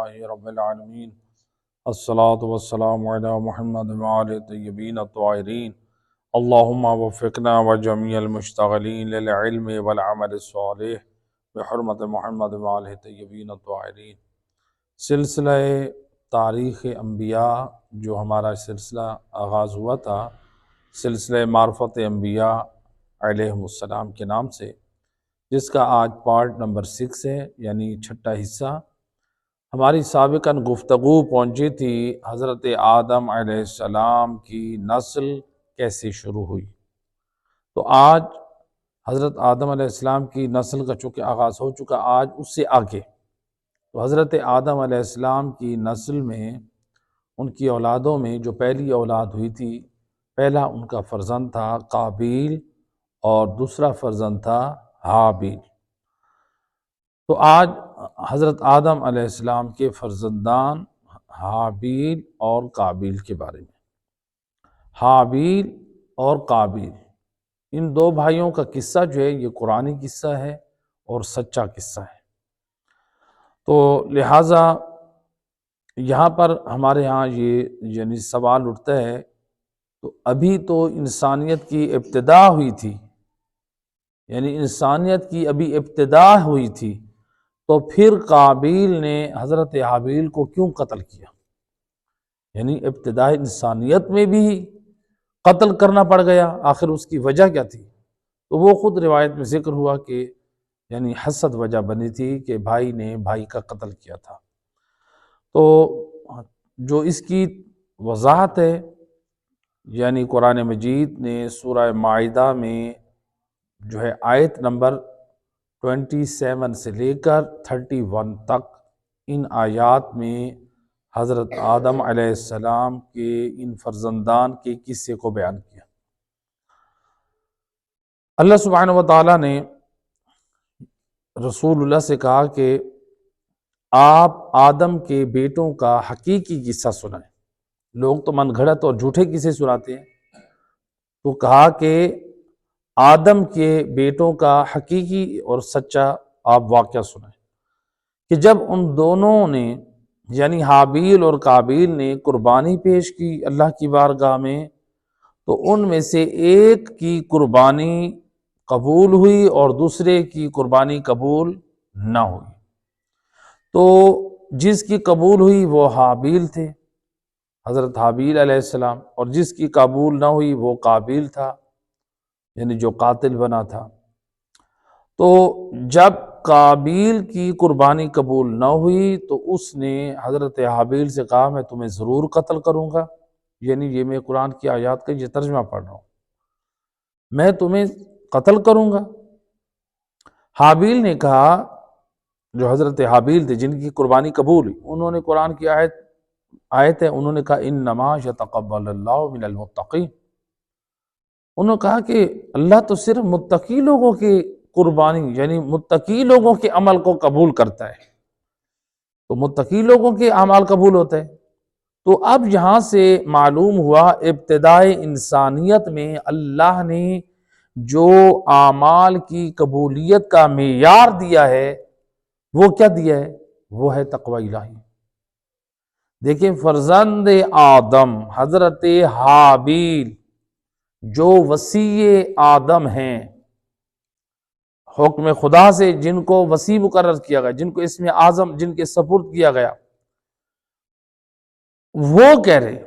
للہ رب العالمین الصلاة والسلام علی محمد وآل طیبین الطاہرین اللہم وفقنا وجمیع المشتغلین للعلم والعمل الصالح بحرمت محمد وآل طیبین الطاہرین۔ سلسلہ تاریخ انبیاء جو ہمارا سلسلہ آغاز ہوا تھا، سلسلہ معرفت انبیاء علیہم السلام کے نام سے، جس کا آج پارٹ نمبر 6 ہے، یعنی چھٹا حصہ۔ ہماری سابقاً گفتگو پہنچی تھی حضرت آدم علیہ السلام کی نسل کیسے شروع ہوئی۔ تو آج حضرت آدم علیہ السلام کی نسل کا چونکہ آغاز ہو چکا، آج اس سے آگے تو حضرت آدم علیہ السلام کی نسل میں، ان کی اولادوں میں جو پہلی اولاد ہوئی تھی، پہلا ان کا فرزند تھا قابیل اور دوسرا فرزند تھا حابیل۔ تو آج حضرت آدم علیہ السلام کے فرزندان حابیل اور قابیل کے بارے میں۔ حابیل اور قابیل، ان دو بھائیوں کا قصہ جو ہے یہ قرآنی قصہ ہے اور سچا قصہ ہے۔ تو لہٰذا یہاں پر ہمارے ہاں یہ یعنی سوال اٹھتا ہے، تو ابھی تو انسانیت کی ابتدا ہوئی تھی، یعنی انسانیت کی ابھی ابتدا ہوئی تھی، تو پھر قابیل نے حضرت حابیل کو کیوں قتل کیا؟ یعنی ابتدائی انسانیت میں بھی قتل کرنا پڑ گیا، آخر اس کی وجہ کیا تھی؟ تو وہ خود روایت میں ذکر ہوا کہ یعنی حسد وجہ بنی تھی کہ بھائی نے بھائی کا قتل کیا تھا۔ تو جو اس کی وضاحت ہے، یعنی قرآن مجید نے سورہ مائدہ میں جو ہے آیت نمبر 27 سے لے کر 31 تک، ان آیات میں حضرت آدم علیہ السلام کے ان فرزندان کے قصے کو بیان کیا۔ اللہ سبحانہ وتعالیٰ نے رسول اللہ سے کہا کہ آپ آدم کے بیٹوں کا حقیقی قصہ سنائیں۔ لوگ تو من گھڑت اور جھوٹے قصے سناتے ہیں، تو کہا کہ آدم کے بیٹوں کا حقیقی اور سچا آپ واقعہ سنائیں کہ جب ان دونوں نے یعنی حابیل اور قابیل نے قربانی پیش کی اللہ کی بارگاہ میں، تو ان میں سے ایک کی قربانی قبول ہوئی اور دوسرے کی قربانی قبول نہ ہوئی۔ تو جس کی قبول ہوئی وہ حابیل تھے، حضرت حابیل علیہ السلام، اور جس کی قبول نہ ہوئی وہ قابیل تھا، یعنی جو قاتل بنا تھا۔ تو جب قابیل کی قربانی قبول نہ ہوئی تو اس نے حضرت حابیل سے کہا میں تمہیں ضرور قتل کروں گا، یعنی یہ میں قرآن کی آیات کا یہ ترجمہ پڑھ رہا ہوں، میں تمہیں قتل کروں گا۔ حابیل نے کہا، جو حضرت حابیل تھے جن کی قربانی قبول ہوئی، انہوں نے قرآن کی آیت ہے، انہوں نے کہا انما یتقبل اللہ من المتقین، انہوں نے کہا کہ اللہ تو صرف متقی لوگوں کی قربانی یعنی متقی لوگوں کے عمل کو قبول کرتا ہے، تو متقی لوگوں کے اعمال قبول ہوتے ہیں۔ تو اب یہاں سے معلوم ہوا ابتدائی انسانیت میں اللہ نے جو اعمال کی قبولیت کا معیار دیا ہے وہ کیا دیا ہے؟ وہ ہے تقوی الہی۔ دیکھیں فرزند آدم حضرت حابیل جو وصی آدم ہیں، حکم خدا سے جن کو وصی مقرر کیا گیا، جن کو اسم اعظم جن کے سپرد کیا گیا، وہ کہہ رہے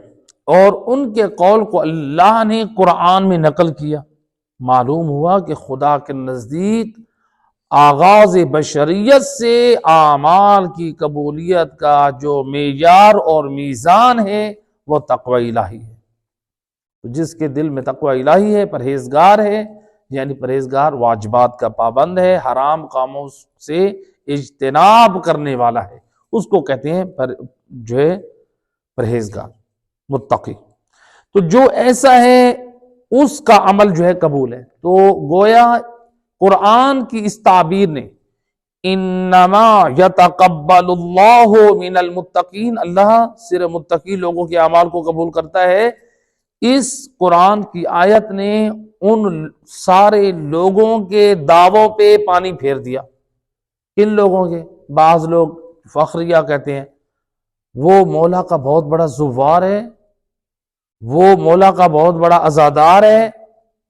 اور ان کے قول کو اللہ نے قرآن میں نقل کیا۔ معلوم ہوا کہ خدا کے نزدیک آغاز بشریت سے اعمال کی قبولیت کا جو معیار اور میزان ہے وہ تقوی الہی ہے۔ جس کے دل میں تقوی الہی ہے، پرہیزگار ہے، یعنی پرہیزگار واجبات کا پابند ہے، حرام کاموں سے اجتناب کرنے والا ہے، اس کو کہتے ہیں جو ہے پرہیزگار، متقی۔ تو جو ایسا ہے اس کا عمل جو ہے قبول ہے۔ تو گویا قرآن کی اس تعبیر نے انما یتقبل اللہ من المتقین، اللہ صرف متقی لوگوں کے اعمال کو قبول کرتا ہے، اس قرآن کی آیت نے ان سارے لوگوں کے دعووں پہ پانی پھیر دیا۔ کن لوگوں کے؟ بعض لوگ فخریہ کہتے ہیں، وہ مولا کا بہت بڑا زوار ہے، وہ مولا کا بہت بڑا عزادار ہے،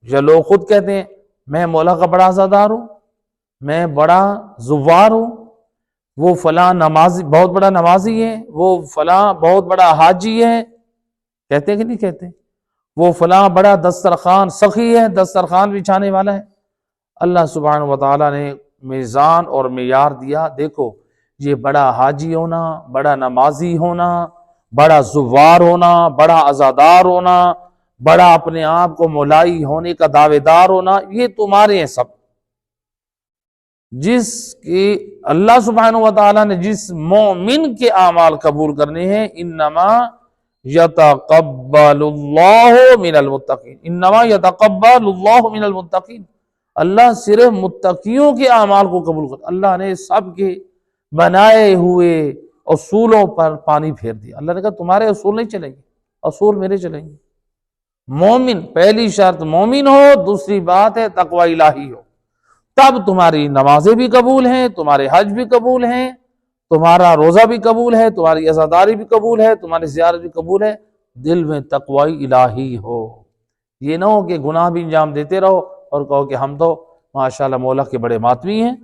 یا لوگ خود کہتے ہیں میں مولا کا بڑا عزادار ہوں، میں بڑا زوار ہوں، وہ فلاں نمازی بہت بڑا نمازی ہے، وہ فلاں بہت بڑا حاجی ہے، کہتے ہیں کہ نہیں کہتے؟ وہ فلاں بڑا دسترخوان سخی ہے، دسترخوان بچھانے والا ہے۔ اللہ سبحانہ وتعالیٰ نے میزان اور معیار دیا، دیکھو یہ بڑا حاجی ہونا، بڑا نمازی ہونا، بڑا زوار ہونا، بڑا عزادار ہونا، بڑا اپنے آپ کو مولائی ہونے کا دعوے دار ہونا، یہ تمہارے ہیں سب۔ جس کی اللہ سبحانہ وتعالیٰ نے جس مومن کے اعمال قبول کرنے ہیں، انما یتقبل اللہ من المتقین، انما یتقبل اللہ من المتقین، اللہ صرف متقیوں کے اعمال کو قبول کرتا۔ اللہ نے سب کے بنائے ہوئے اصولوں پر پانی پھیر دیا۔ اللہ نے کہا تمہارے اصول نہیں چلیں گے، اصول میرے چلیں گے۔ مومن، پہلی شرط مومن ہو، دوسری بات ہے تقوی الہی ہو، تب تمہاری نمازیں بھی قبول ہیں، تمہارے حج بھی قبول ہیں، تمہارا روزہ بھی قبول ہے، تمہاری عزاداری بھی قبول ہے، تمہاری زیارت بھی قبول ہے، دل میں تقوی الہی ہو۔ یہ نہ ہو کہ گناہ بھی انجام دیتے رہو اور کہو کہ ہم تو ماشاءاللہ مولا کے بڑے ماتمی ہیں،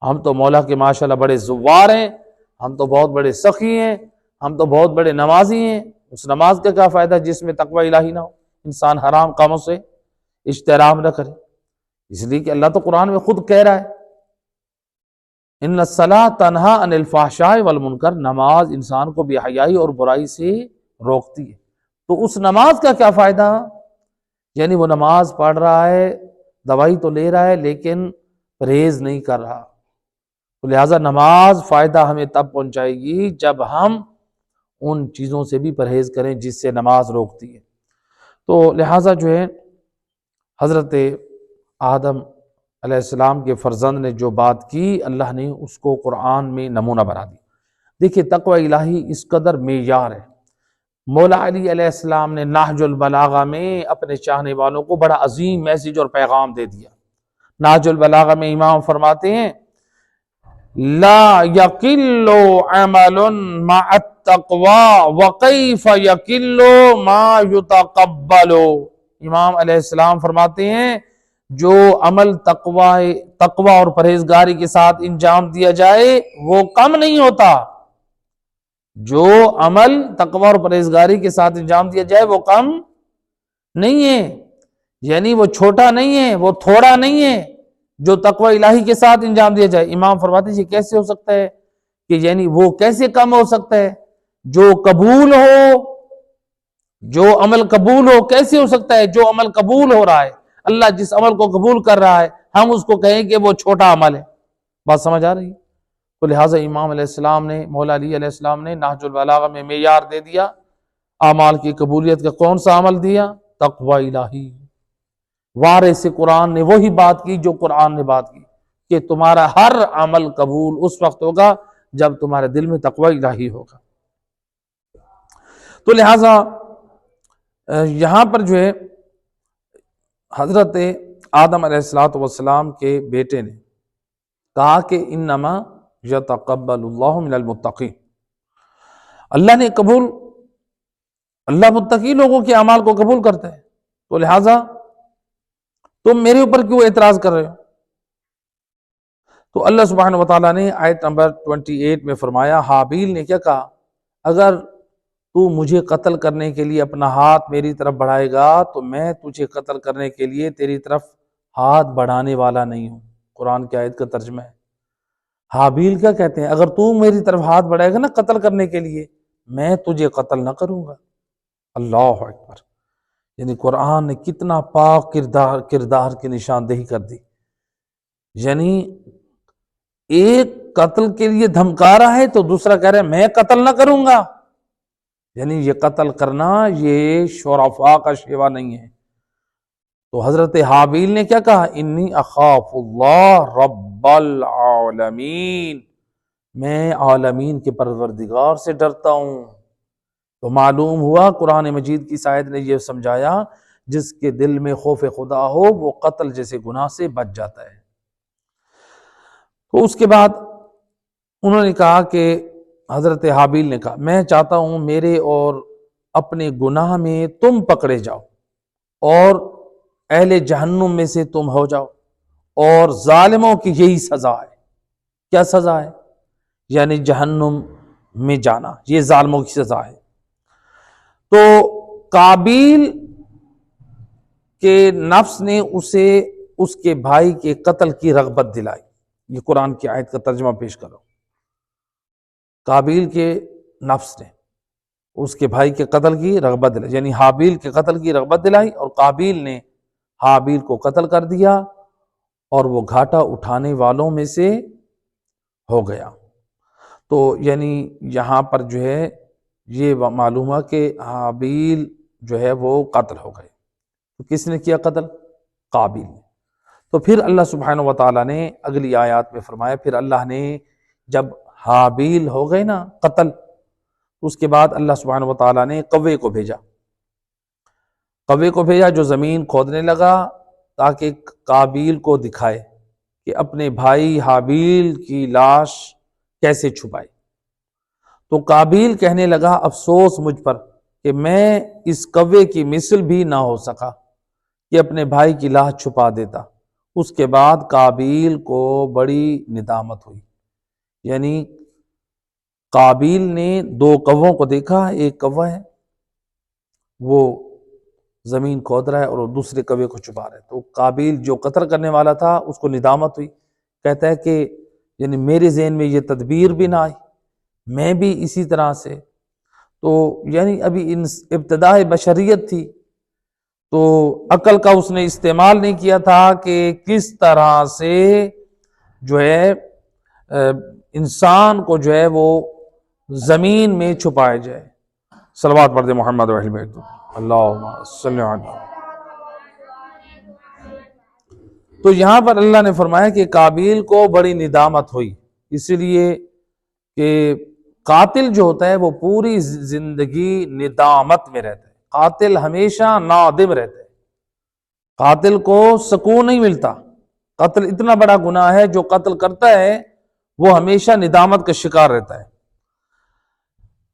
ہم تو مولا کے ماشاءاللہ بڑے زوار ہیں، ہم تو بہت بڑے سخی ہیں، ہم تو بہت بڑے نمازی ہیں۔ اس نماز کا کیا فائدہ جس میں تقوی الہی نہ ہو؟ انسان حرام کاموں سے اجتناب نہ کرے، اس لیے کہ اللہ تو قرآن میں خود کہہ رہا ہے ان الصلاۃ تنہا عن الفحشاء والمنکر، نماز انسان کو بے حیائی اور برائی سے روکتی ہے۔ تو اس نماز کا کیا فائدہ؟ یعنی وہ نماز پڑھ رہا ہے، دوائی تو لے رہا ہے لیکن پرہیز نہیں کر رہا، تو لہٰذا نماز فائدہ ہمیں تب پہنچائے گی جب ہم ان چیزوں سے بھی پرہیز کریں جس سے نماز روکتی ہے۔ تو لہٰذا جو ہے حضرت آدم علیہ السلام کے فرزند نے جو بات کی، اللہ نے اس کو قرآن میں نمونہ بنا دی۔ دیکھیے تقوی الہی اس قدر معیار ہے، مولا علی علیہ السلام نے نہج البلاغہ میں اپنے چاہنے والوں کو بڑا عظیم میسیج اور پیغام دے دیا۔ نہج البلاغہ میں امام فرماتے ہیں لا یقل عمل مع التقوی وکیف یقل ما یتقبل۔ امام علیہ السلام فرماتے ہیں جو عمل تقوی اور پرہیزگاری کے ساتھ انجام دیا جائے وہ کم نہیں ہوتا، جو عمل تقوی اور پرہیزگاری کے ساتھ انجام دیا جائے وہ کم نہیں ہے، یعنی وہ چھوٹا نہیں ہے، وہ تھوڑا نہیں ہے، جو تقوی الہی کے ساتھ انجام دیا جائے۔ امام فرماتے ہیں یہ کیسے ہو سکتا ہے کہ یعنی وہ کیسے کم ہو سکتا ہے؟ جو قبول ہو، جو عمل قبول ہو، کیسے ہو سکتا ہے جو عمل قبول ہو رہا ہے، اللہ جس عمل کو قبول کر رہا ہے ہم اس کو کہیں کہ وہ چھوٹا عمل ہے؟ بات سمجھ آ رہی ہے؟ تو لہٰذا امام علیہ السلام نے، مولا علی علیہ السلام نے نہج البلاغہ میں معیار دے دیا، اعمال کی قبولیت کا کون سا عمل دیا؟ تقوی الہی۔ وارث قرآن نے وہی بات کی جو قرآن نے بات کی کہ تمہارا ہر عمل قبول اس وقت ہوگا جب تمہارے دل میں تقوی الہی ہوگا۔ تو لہٰذا یہاں پر جو ہے حضرت آدم علیہ السلام کے بیٹے نے کہا کہ انما یتقبل اللہ من المتقین، اللہ نے قبول، اللہ متقی لوگوں کے اعمال کو قبول کرتا ہے، تو لہٰذا تم میرے اوپر کیوں اعتراض کر رہے ہو؟ تو اللہ سبحانہ وتعالیٰ نے آیت نمبر 28 میں فرمایا، حابیل نے کیا کہا، اگر تو مجھے قتل کرنے کے لیے اپنا ہاتھ میری طرف بڑھائے گا تو میں تجھے قتل کرنے کے لیے تیری طرف ہاتھ بڑھانے والا نہیں ہوں۔ قرآن کی آیت کا ترجمہ ہے۔ حابیل کیا کہتے ہیں، اگر تو میری طرف ہاتھ بڑھائے گا نا قتل کرنے کے لیے میں تجھے قتل نہ کروں گا۔ اللہ اکبر، یعنی قرآن نے کتنا پاک کردار کی نشاندہی کر دی، یعنی ایک قتل کے لیے دھمکا رہا ہے تو دوسرا کہہ رہا ہے میں قتل نہ کروں گا، یعنی یہ قتل کرنا یہ شرفاء کا شیوا نہیں ہے۔ تو حضرت حابیل نے کیا کہا، انی اخاف اللہ رب العالمین، میں عالمین کے پروردگار سے ڈرتا ہوں۔ تو معلوم ہوا قرآن مجید کی آیت نے یہ سمجھایا جس کے دل میں خوف خدا ہو وہ قتل جیسے گناہ سے بچ جاتا ہے۔ تو اس کے بعد انہوں نے کہا کہ حضرت حابیل نے کہا میں چاہتا ہوں میرے اور اپنے گناہ میں تم پکڑے جاؤ اور اہل جہنم میں سے تم ہو جاؤ، اور ظالموں کی یہی سزا ہے۔ کیا سزا ہے؟ یعنی جہنم میں جانا، یہ ظالموں کی سزا ہے۔ تو قابیل کے نفس نے اسے اس کے بھائی کے قتل کی رغبت دلائی۔ یہ قرآن کی آیت کا ترجمہ پیش کرو۔ قابیل کے نفس نے اس کے بھائی کے قتل کی رغبت دلائی، یعنی حابیل کے قتل کی رغبت دلائی، اور قابیل نے حابیل کو قتل کر دیا اور وہ گھاٹا اٹھانے والوں میں سے ہو گیا۔ تو یعنی یہاں پر جو ہے یہ معلوم ہے کہ حابیل جو ہے وہ قتل ہو گئے۔ تو کس نے کیا قتل؟ قابیل نے۔ تو پھر اللہ سبحانہ و تعالیٰ نے اگلی آیات میں فرمایا، پھر اللہ نے جب حابیل ہو گئے نا قتل، اس کے بعد اللہ سبحانہ و تعالیٰ نے کوے کو بھیجا، کوے کو بھیجا جو زمین کھودنے لگا تاکہ قابیل کو دکھائے کہ اپنے بھائی حابیل کی لاش کیسے چھپائے۔ تو قابیل کہنے لگا افسوس مجھ پر کہ میں اس کوے کی مثل بھی نہ ہو سکا کہ اپنے بھائی کی لاش چھپا دیتا۔ اس کے بعد قابیل کو بڑی ندامت ہوئی، یعنی قابیل نے دو کووں کو دیکھا، ایک کوا ہے وہ زمین کھود رہا ہے اور دوسرے کوے کو چھپا رہا ہے۔ تو قابیل جو قتل کرنے والا تھا اس کو ندامت ہوئی، کہتا ہے کہ یعنی میرے ذہن میں یہ تدبیر بھی نہ آئی، میں بھی اسی طرح سے۔ تو یعنی ابھی ابتداء بشریت تھی، تو عقل کا اس نے استعمال نہیں کیا تھا کہ کس طرح سے جو ہے انسان کو جو ہے وہ زمین میں چھپایا جائے۔ صلوات پڑھ دے محمد و اہل بیت، اللہم صلی علی۔ تو یہاں پر اللہ نے فرمایا کہ قابیل کو بڑی ندامت ہوئی، اس لیے کہ قاتل جو ہوتا ہے وہ پوری زندگی ندامت میں رہتا ہے، قاتل ہمیشہ نادم رہتا ہے، قاتل کو سکون نہیں ملتا۔ قتل اتنا بڑا گناہ ہے، جو قتل کرتا ہے وہ ہمیشہ ندامت کا شکار رہتا ہے۔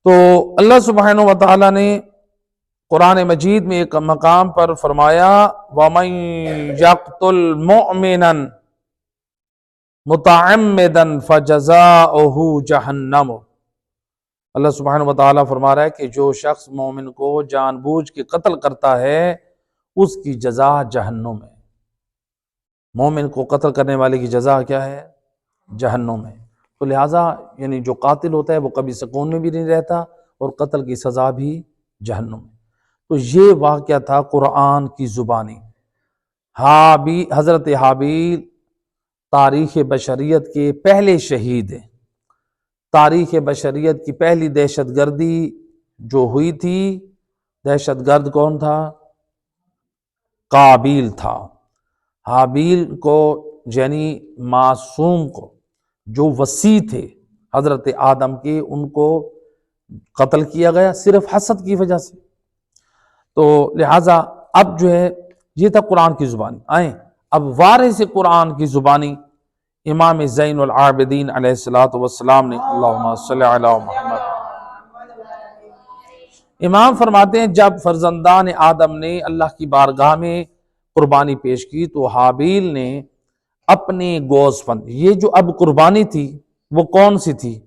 تو اللہ سبحانہ و تعالیٰ نے قرآن مجید میں ایک مقام پر فرمایا وَمَن يَقْتُلْ مُؤْمِنًا مُتَعَمِّدًا فَجَزَاؤُهُ جَهَنَّمُ۔ اللہ سبحانہ و تعالیٰ فرما رہا ہے کہ جو شخص مومن کو جان بوجھ کے قتل کرتا ہے اس کی جزا جہنم ہے۔ مومن کو قتل کرنے والے کی جزا کیا ہے؟ جہنم ہے۔ تو لہٰذا یعنی جو قاتل ہوتا ہے وہ کبھی سکون میں بھی نہیں رہتا، اور قتل کی سزا بھی جہنم ہے۔ تو یہ واقعہ تھا قرآن کی زبانی۔ حضرت حابیل تاریخ بشریت کے پہلے شہید ہیں۔ تاریخ بشریت کی پہلی دہشت گردی جو ہوئی تھی، دہشت گرد کون تھا؟ قابیل تھا۔ حابیل کو یعنی معصوم کو، جو وصی تھے حضرت آدم کے، ان کو قتل کیا گیا صرف حسد کی وجہ سے۔ تو لہٰذا اب جو ہے یہ تھا قرآن کی زبانی۔ آئیں اب وارث قرآن کی زبانی امام زین العابدین علیہ السلام نے، اللہم صلی علی محمد۔ امام فرماتے ہیں جب فرزندان آدم نے اللہ کی بارگاہ میں قربانی پیش کی تو حابیل نے اپنے گوزپند، یہ جو اب قربانی تھی وہ کون سی تھی؟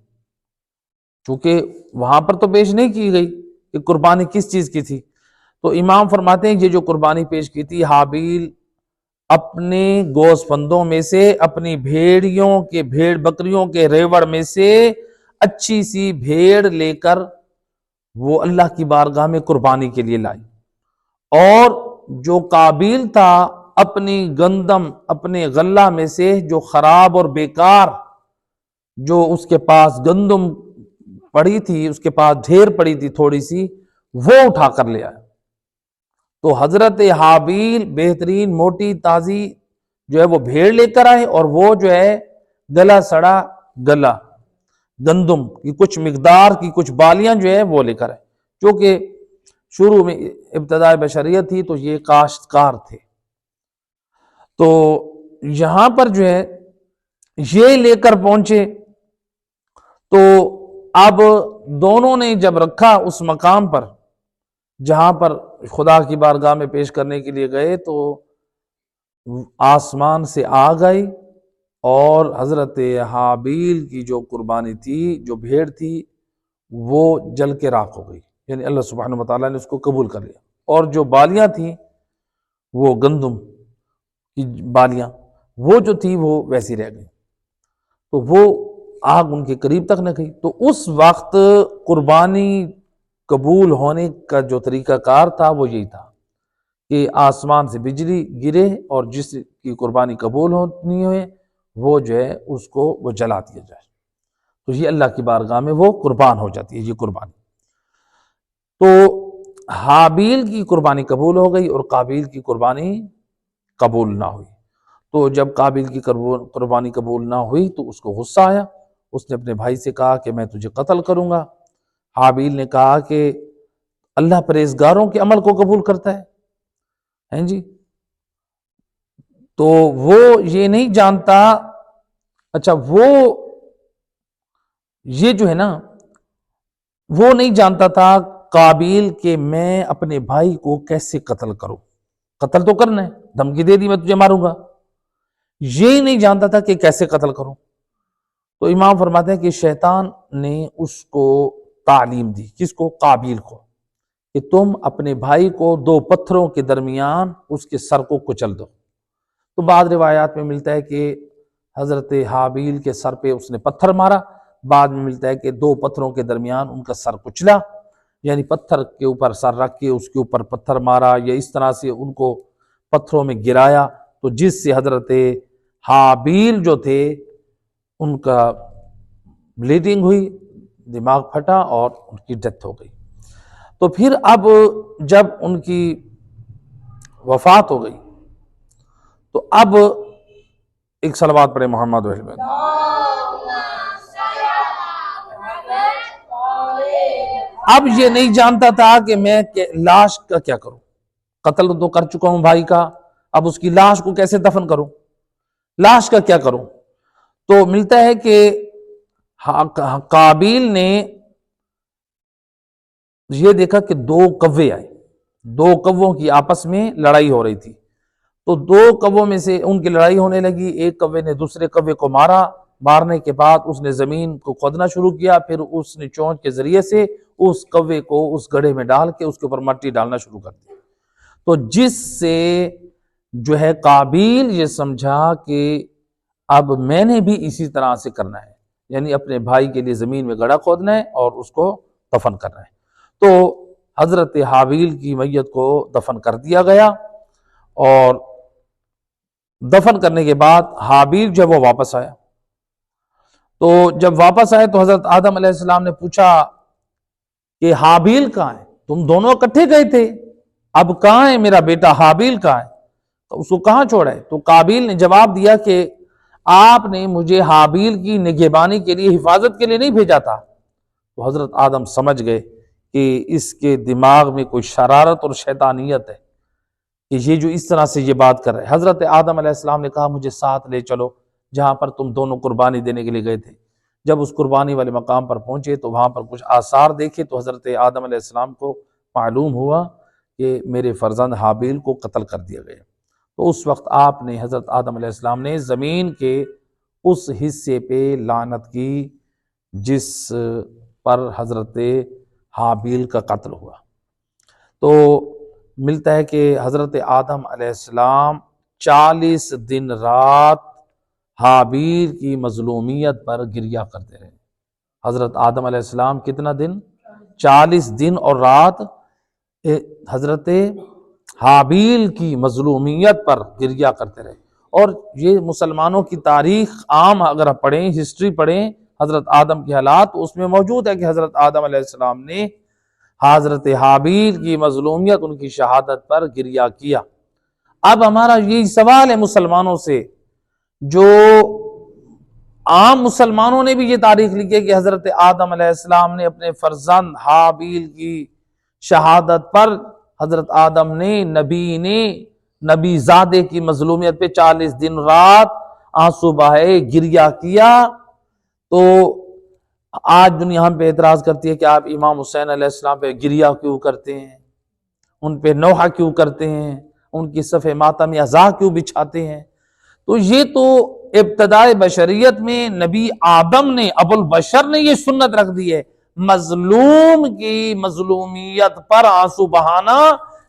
چونکہ وہاں پر تو پیش نہیں کی گئی کہ قربانی کس چیز کی تھی، تو امام فرماتے ہیں یہ جو قربانی پیش کی تھی، حابیل اپنے گوزپندوں میں سے، اپنی بھیڑ بکریوں کے ریوڑ میں سے اچھی سی بھیڑ لے کر وہ اللہ کی بارگاہ میں قربانی کے لیے لائی، اور جو قابیل تھا اپنی گندم، اپنے غلہ میں سے جو خراب اور بیکار، جو اس کے پاس گندم پڑی تھی، اس کے پاس ڈھیر پڑی تھی تھوڑی سی، وہ اٹھا کر لے آیا۔ تو حضرت حابیل بہترین موٹی تازی جو ہے وہ بھیڑ لے کر آئے، اور وہ جو ہے گلا سڑا گلا گندم کی کچھ مقدار کی کچھ بالیاں جو ہے وہ لے کر آئے، کیونکہ شروع میں ابتداء بشریت تھی تو یہ کاشتکار تھے۔ تو یہاں پر جو ہے یہ لے کر پہنچے، تو اب دونوں نے جب رکھا اس مقام پر جہاں پر خدا کی بارگاہ میں پیش کرنے کے لیے گئے، تو آسمان سے آگ آئی اور حضرت حابیل کی جو قربانی تھی، جو بھیڑ تھی، وہ جل کے راکھ ہو گئی، یعنی اللہ سبحانہ وتعالیٰ نے اس کو قبول کر لیا، اور جو بالیاں تھیں وہ گندم کی بالیاں، وہ جو تھی وہ ویسی رہ گئی، تو وہ آگ ان کے قریب تک نہ گئی۔ تو اس وقت قربانی قبول ہونے کا جو طریقہ کار تھا وہ یہی تھا کہ آسمان سے بجلی گرے اور جس کی قربانی قبول ہونی ہوئے وہ جو ہے اس کو وہ جلا دیا جائے، تو یہ اللہ کی بارگاہ میں وہ قربان ہو جاتی ہے یہ قربانی۔ تو حابیل کی قربانی قبول ہو گئی اور قابیل کی قربانی قبول نہ ہوئی۔ تو جب قابیل کی قربانی قبول نہ ہوئی تو اس کو غصہ آیا، اس نے اپنے بھائی سے کہا کہ میں تجھے قتل کروں گا۔ حابیل نے کہا کہ اللہ پرہیزگاروں کے عمل کو قبول کرتا ہے جی، تو وہ یہ نہیں جانتا، اچھا وہ یہ جو ہے نا وہ نہیں جانتا تھا قابیل کہ میں اپنے بھائی کو کیسے قتل کروں، قتل تو کرنا ہے، دھمکی دے دی میں تجھے ماروں گا، یہ نہیں جانتا تھا کہ کیسے قتل کروں۔ تو امام فرماتے ہیں کہ شیطان نے اس کو تعلیم دی، کس کو؟ قابیل کو، کہ تم اپنے بھائی کو دو پتھروں کے درمیان اس کے سر کو کچل دو۔ تو بعض روایات میں ملتا ہے کہ حضرت حابیل کے سر پہ اس نے پتھر مارا، بعد میں ملتا ہے کہ دو پتھروں کے درمیان ان کا سر کچلا، یعنی پتھر کے اوپر سر رکھ کے اس کے اوپر پتھر مارا، یا اس طرح سے ان کو پتھروں میں گرایا، تو جس سے حضرت حابیل جو تھے ان کا بلیڈنگ ہوئی، دماغ پھٹا اور ان کی ڈیتھ ہو گئی۔ تو پھر اب جب ان کی وفات ہو گئی تو اب ایک صلوات پڑھے محمد وحید میں۔ اب یہ نہیں جانتا تھا کہ میں لاش کا کیا کروں، قتل تو کر چکا ہوں بھائی کا، اب اس کی لاش کو کیسے دفن کروں، لاش کا کیا کروں۔ تو ملتا ہے کہ قابیل نے یہ دیکھا کہ دو کوے آئے، دو کووں کی آپس میں لڑائی ہو رہی تھی، تو دو کووں میں سے ان کی لڑائی ہونے لگی، ایک کوے نے دوسرے کوے کو مارا، مارنے کے بعد اس نے زمین کو کھودنا شروع کیا، پھر اس نے چونچ کے ذریعے سے اس کوے کو اس گڑھے میں ڈال کے اس کے اوپر مٹی ڈالنا شروع کر دی، تو جس سے جو ہے قابیل یہ سمجھا کہ اب میں نے بھی اسی طرح سے کرنا ہے، یعنی اپنے بھائی کے لیے زمین میں گڑھا کھودنا ہے اور اس کو دفن کرنا ہے۔ تو حضرت حابیل کی میت کو دفن کر دیا گیا، اور دفن کرنے کے بعد حابیل جب وہ واپس آیا، تو جب واپس آئے تو حضرت آدم علیہ السلام نے پوچھا کہ حابیل کہاں ہے، تم دونوں اکٹھے گئے تھے، اب کہاں ہے میرا بیٹا حابیل کہاں ہے، تو اس کو کہاں چھوڑا ہے؟ تو قابیل نے جواب دیا کہ آپ نے مجھے حابیل کی نگہبانی کے لیے، حفاظت کے لیے نہیں بھیجا تھا۔ تو حضرت آدم سمجھ گئے کہ اس کے دماغ میں کوئی شرارت اور شیطانیت ہے کہ یہ جو اس طرح سے یہ بات کر رہے۔ حضرت آدم علیہ السلام نے کہا مجھے ساتھ لے چلو جہاں پر تم دونوں قربانی دینے کے لیے گئے تھے۔ جب اس قربانی والے مقام پر پہنچے تو وہاں پر کچھ آثار دیکھے، تو حضرت آدم علیہ السلام کو معلوم ہوا کہ میرے فرزند حابیل کو قتل کر دیا گیا۔ تو اس وقت آپ نے، حضرت آدم علیہ السلام نے زمین کے اس حصے پہ لعنت کی جس پر حضرت حابیل کا قتل ہوا۔ تو ملتا ہے کہ حضرت آدم علیہ السلام 40 دن رات حابیل کی مظلومیت پر گریہ کرتے رہے۔ حضرت آدم علیہ السلام کتنا دن؟ 40 دن اور رات حضرت حابیل کی مظلومیت پر گریہ کرتے رہے۔ اور یہ مسلمانوں کی تاریخ عام اگر پڑھیں، ہسٹری پڑھیں حضرت آدم کے حالات، تو اس میں موجود ہے کہ حضرت آدم علیہ السلام نے حضرت حابیل کی مظلومیت، ان کی شہادت پر گریہ کیا۔ اب ہمارا یہی سوال ہے مسلمانوں سے، جو عام مسلمانوں نے بھی یہ تاریخ لکھی ہے کہ حضرت آدم علیہ السلام نے اپنے فرزند حابیل کی شہادت پر، حضرت آدم نے نبی زادے کی مظلومیت پہ 40 دن رات آنسو بہائے، گریہ کیا۔ تو آج دنیا ہم پہ اعتراض کرتی ہے کہ آپ امام حسین علیہ السلام پہ گریہ کیوں کرتے ہیں، ان پہ نوحہ کیوں کرتے ہیں، ان کی صف ماتم عزا کیوں بچھاتے ہیں؟ تو یہ تو ابتدائے بشریت میں نبی آدم نے، ابو البشر نے یہ سنت رکھ دی ہے، مظلوم کی مظلومیت پر آنسو بہانا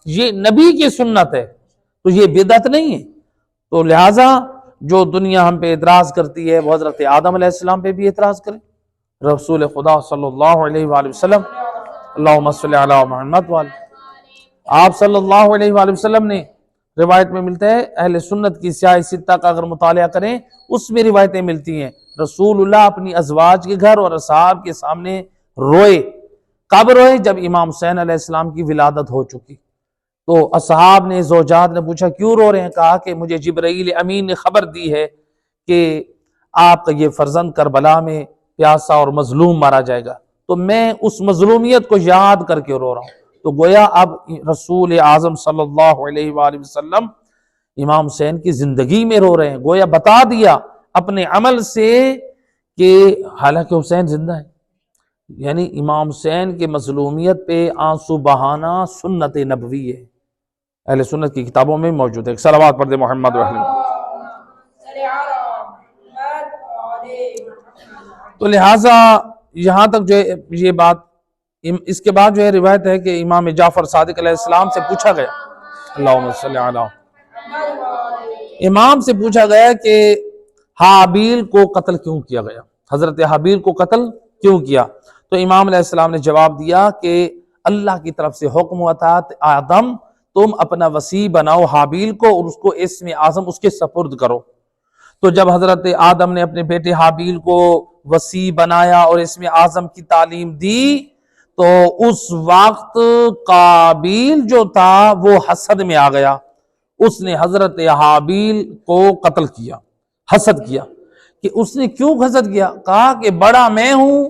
یہ نبی کی سنت ہے، تو یہ بدعت نہیں ہے۔ تو لہٰذا جو دنیا ہم پہ اعتراض کرتی ہے وہ حضرت آدم علیہ السلام پہ بھی اعتراض کرے۔ رسول خدا صلی اللہ علیہ وآلہ وسلم، اللہم صلی علی محمد وآلہ، آپ صلی اللہ علیہ وآلہ وسلم نے، روایت میں ملتا ہے، اہل سنت کی سیاہ ستہ کا اگر مطالعہ کریں اس میں روایتیں ملتی ہیں، رسول اللہ اپنی ازواج کے گھر اور اصحاب کے سامنے روئے۔ کب روئے؟ جب امام حسین علیہ السلام کی ولادت ہو چکی۔ تو اصحاب نے، زوجات نے پوچھا کیوں رو رہے ہیں؟ کہا کہ مجھے جبرائیل امین نے خبر دی ہے کہ آپ کا یہ فرزند کربلا میں پیاسا اور مظلوم مارا جائے گا، تو میں اس مظلومیت کو یاد کر کے رو رہا ہوں۔ تو گویا اب رسول اعظم صلی اللہ علیہ وآلہ وسلم امام حسین کی زندگی میں رو رہے ہیں، گویا بتا دیا اپنے عمل سے کہ حالانکہ حسین زندہ ہے۔ یعنی امام حسین کے مظلومیت پہ آنسو بہانا سنت نبوی ہے، اہل سنت کی کتابوں میں موجود ہے۔ صلوات پڑھ دے محمد وسلم۔ تو لہٰذا یہاں تک جو ہے یہ بات، اس کے بعد جو ہے روایت ہے کہ امام جعفر صادق علیہ السلام سے پوچھا گیا، اللہم صلی علی، امام سے پوچھا گیا کہ حابیل کو قتل کیوں کیا گیا، حضرت حابیل کو قتل کیوں کیا؟ تو امام علیہ السلام نے جواب دیا کہ اللہ کی طرف سے حکم ہوا تھا، آدم تم اپنا وصی بناؤ حابیل کو اور اس کو اسم اعظم اس کے سپرد کرو۔ تو جب حضرت آدم نے اپنے بیٹے حابیل کو وصی بنایا اور اسم اعظم کی تعلیم دی، تو اس وقت قابیل جو تھا وہ حسد میں آ گیا، اس نے حضرت حابیل کو قتل کیا، حسد کیا۔ کہ اس نے کیوں حسد کیا؟ کہا کہ بڑا میں ہوں،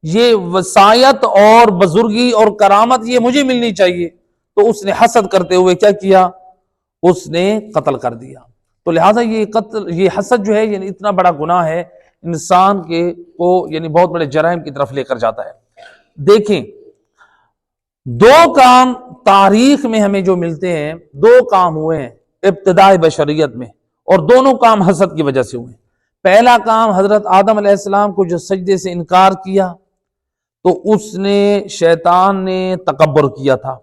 یہ وصایت اور بزرگی اور کرامت یہ مجھے ملنی چاہیے، تو اس نے حسد کرتے ہوئے کیا کیا؟ اس نے قتل کر دیا۔ تو لہٰذا یہ قتل، یہ حسد جو ہے یعنی اتنا بڑا گناہ ہے، انسان کو یعنی بہت بڑے جرائم کی طرف لے کر جاتا ہے۔ دیکھیں، دو کام تاریخ میں ہمیں جو ملتے ہیں، دو کام ہوئے ہیں ابتدائی بشریت میں، اور دونوں کام حسد کی وجہ سے ہوئے۔ پہلا کام، حضرت آدم علیہ السلام کو جو سجدے سے انکار کیا، تو اس نے، شیطان نے تکبر کیا تھا،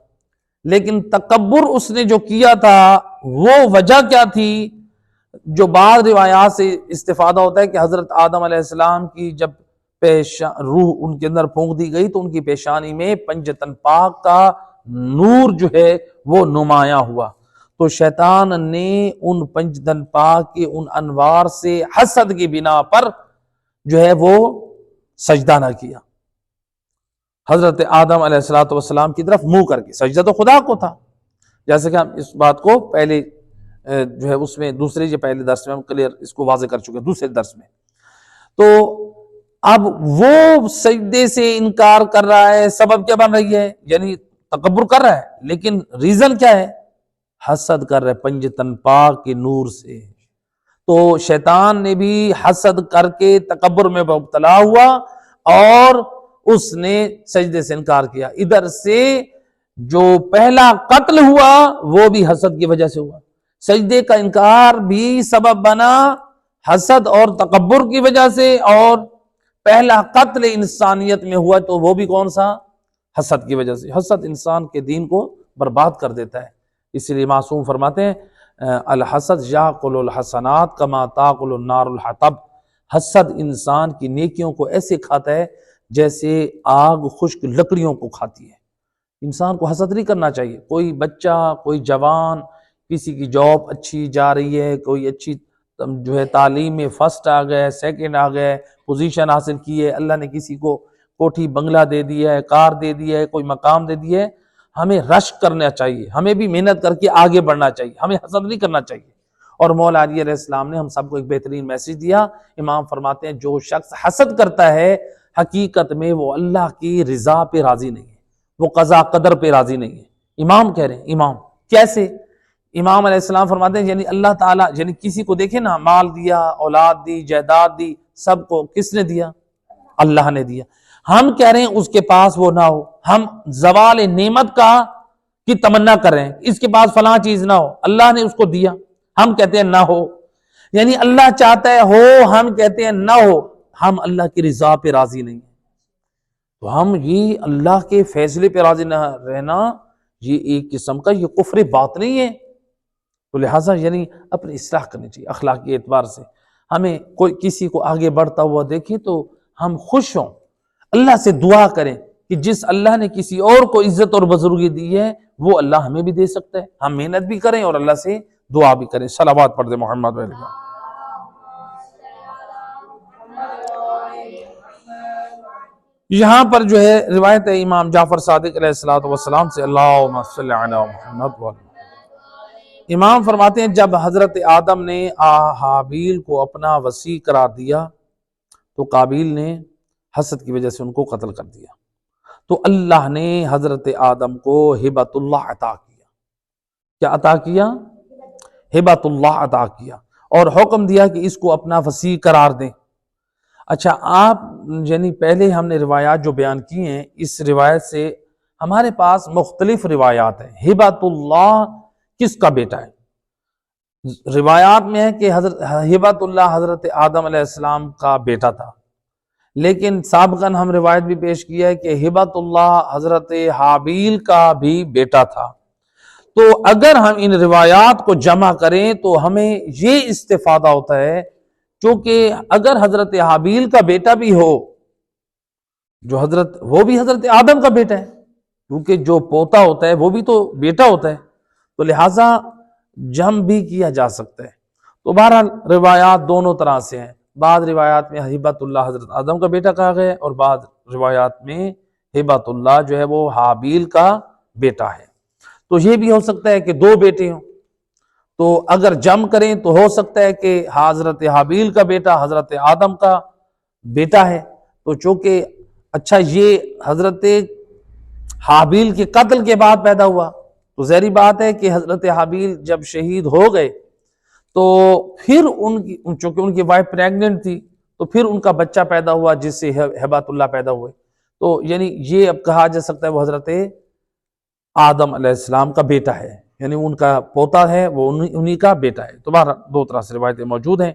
لیکن تکبر اس نے جو کیا تھا وہ وجہ کیا تھی؟ جو بعض روایات سے استفادہ ہوتا ہے کہ حضرت آدم علیہ السلام کی جب روح ان کے اندر پھونک دی گئی تو ان کی پیشانی میں پنجتن پاک کا نور جو ہے وہ نمایاں ہوا، تو شیطان نے ان پنجتن پاک کے ان انوار سے حسد کی بنا پر جو ہے وہ سجدہ نہ کیا، حضرت آدم علیہ السلام کی طرف منہ کر کے۔ سجدہ تو خدا کو تھا، جیسے کہ ہم اس بات کو پہلے جو ہے اس میں دوسرے جو پہلے درس میں ہم کلیئر اس کو واضح کر چکے ہیں، دوسرے درس میں۔ تو اب وہ سجدے سے انکار کر رہا ہے، سبب کیا بن رہی ہے؟ یعنی تکبر کر رہا ہے، لیکن ریزن کیا ہے؟ حسد کر رہا ہے پنجتن پاک کے نور سے۔ تو شیطان نے بھی حسد کر کے تکبر میں مبتلا ہوا اور اس نے سجدے سے انکار کیا۔ ادھر سے جو پہلا قتل ہوا وہ بھی حسد کی وجہ سے ہوا، سجدے کا انکار بھی سبب بنا حسد اور تکبر کی وجہ سے، اور پہلا قتل انسانیت میں ہوا تو وہ بھی کون سا؟ حسد کی وجہ سے۔ حسد انسان کے دین کو برباد کر دیتا ہے، اس لیے معصوم فرماتے ہیں الحسد یاکل الحسنات کما تاکل النار الحطب، حسد انسان کی نیکیوں کو ایسے کھاتا ہے جیسے آگ خشک لکڑیوں کو کھاتی ہے۔ انسان کو حسد نہیں کرنا چاہیے۔ کوئی بچہ، کوئی جوان، کسی کی جاب اچھی جا رہی ہے، کوئی اچھی جو ہے تعلیم میں فرسٹ آ گئے، سیکنڈ آ گئے، پوزیشن حاصل کی ہے، اللہ نے کسی کو کوٹھی بنگلہ دے دیا ہے، کار دے دیا ہے، کوئی مقام دے دیا ہے، ہمیں رشک کرنا چاہیے، ہمیں بھی محنت کر کے آگے بڑھنا چاہیے، ہمیں حسد نہیں کرنا چاہیے۔ اور مولا علی علیہ السلام نے ہم سب کو ایک بہترین میسج دیا، امام فرماتے ہیں جو شخص حسد کرتا ہے حقیقت میں وہ اللہ کی رضا پہ راضی نہیں ہے، وہ قضا قدر پہ راضی نہیں ہے۔ امام کہہ رہے ہیں، امام کیسے؟ امام علیہ السلام فرماتے ہیں یعنی اللہ تعالیٰ، یعنی کسی کو دیکھیں نا، مال دیا، اولاد دی، جائیداد دی، سب کو کس نے دیا؟ اللہ نے دیا. ہم کہہ رہے ہیں اس کے پاس وہ نہ ہو, ہم زوال نعمت کی تمنا کر رہے ہیں, اس کے پاس فلاں چیز نہ ہو, اللہ نے اس کو دیا, ہم کہتے ہیں نہ ہو. یعنی اللہ چاہتا ہے ہو, ہم کہتے ہیں نہ ہو. ہم اللہ کی رضا پہ راضی نہیں ہیں. تو ہم یہ اللہ کے فیصلے پہ راضی نہ رہنا, یہ ایک قسم کا یہ کفر باطنی ہے. تو لہٰذا یعنی اپنی اصلاح کرنی چاہیے اخلاقی اعتبار سے. ہمیں کوئی کسی کو آگے بڑھتا ہوا دیکھیں تو ہم خوش ہوں, اللہ سے دعا کریں کہ جس اللہ نے کسی اور کو عزت اور بزرگی دی ہے وہ اللہ ہمیں بھی دے سکتا ہے. ہم محنت بھی کریں اور اللہ سے دعا بھی کریں. صلوات پڑھ دیں محمد علیہ وسلم. یہاں پر جو ہے روایت ہے امام جعفر صادق علیہ السلام سے, اللہم صلی علی محمد وعلی. امام فرماتے ہیں جب حضرت آدم نے حابیل کو اپنا وصی قرار دیا تو قابیل نے حسد کی وجہ سے ان کو قتل کر دیا. تو اللہ نے حضرت آدم کو ہبۃ اللہ عطا کیا. کیا عطا کیا؟ ہبۃ اللہ عطا کیا, اور حکم دیا کہ اس کو اپنا وصی قرار دیں. اچھا, آپ یعنی پہلے ہم نے روایات جو بیان کی ہیں, اس روایت سے ہمارے پاس مختلف روایات ہیں. ہبۃ اللہ کس کا بیٹا ہے؟ روایات میں ہے کہ ہبۃ اللہ حضرت آدم علیہ السلام کا بیٹا تھا, لیکن سابقاً ہم روایت بھی پیش کیا ہے کہ ہبۃ اللہ حضرت حابیل کا بھی بیٹا تھا. تو اگر ہم ان روایات کو جمع کریں تو ہمیں یہ استفادہ ہوتا ہے, کیونکہ اگر حضرت حابیل کا بیٹا بھی ہو جو وہ بھی حضرت آدم کا بیٹا ہے, کیونکہ جو پوتا ہوتا ہے وہ بھی تو بیٹا ہوتا ہے, تو لہٰذا جمع بھی کیا جا سکتا ہے. تو بہرحال روایات دونوں طرح سے ہیں. بعض روایات میں ہبۃ اللہ حضرت آدم کا بیٹا کہا گیا ہے, اور بعض روایات میں ہبۃ اللہ جو ہے وہ حابیل کا بیٹا ہے. تو یہ بھی ہو سکتا ہے کہ دو بیٹے ہوں, تو اگر جمع کریں تو ہو سکتا ہے کہ حضرت حابیل کا بیٹا حضرت آدم کا بیٹا ہے. تو چونکہ اچھا یہ حضرت حابیل کے قتل کے بعد پیدا ہوا, تو ظاہری بات ہے کہ حضرت حابیل جب شہید ہو گئے تو پھر چونکہ ان کی وائف پریگننٹ تھی, تو پھر ان کا بچہ پیدا ہوا جس سے ہبۃ اللہ پیدا ہوئے. تو یعنی یہ اب کہا جا سکتا ہے وہ حضرت آدم علیہ السلام کا بیٹا ہے, یعنی ان کا پوتا ہے وہ انہی کا بیٹا ہے. تو بہرحال دو طرح سے روایتیں موجود ہیں.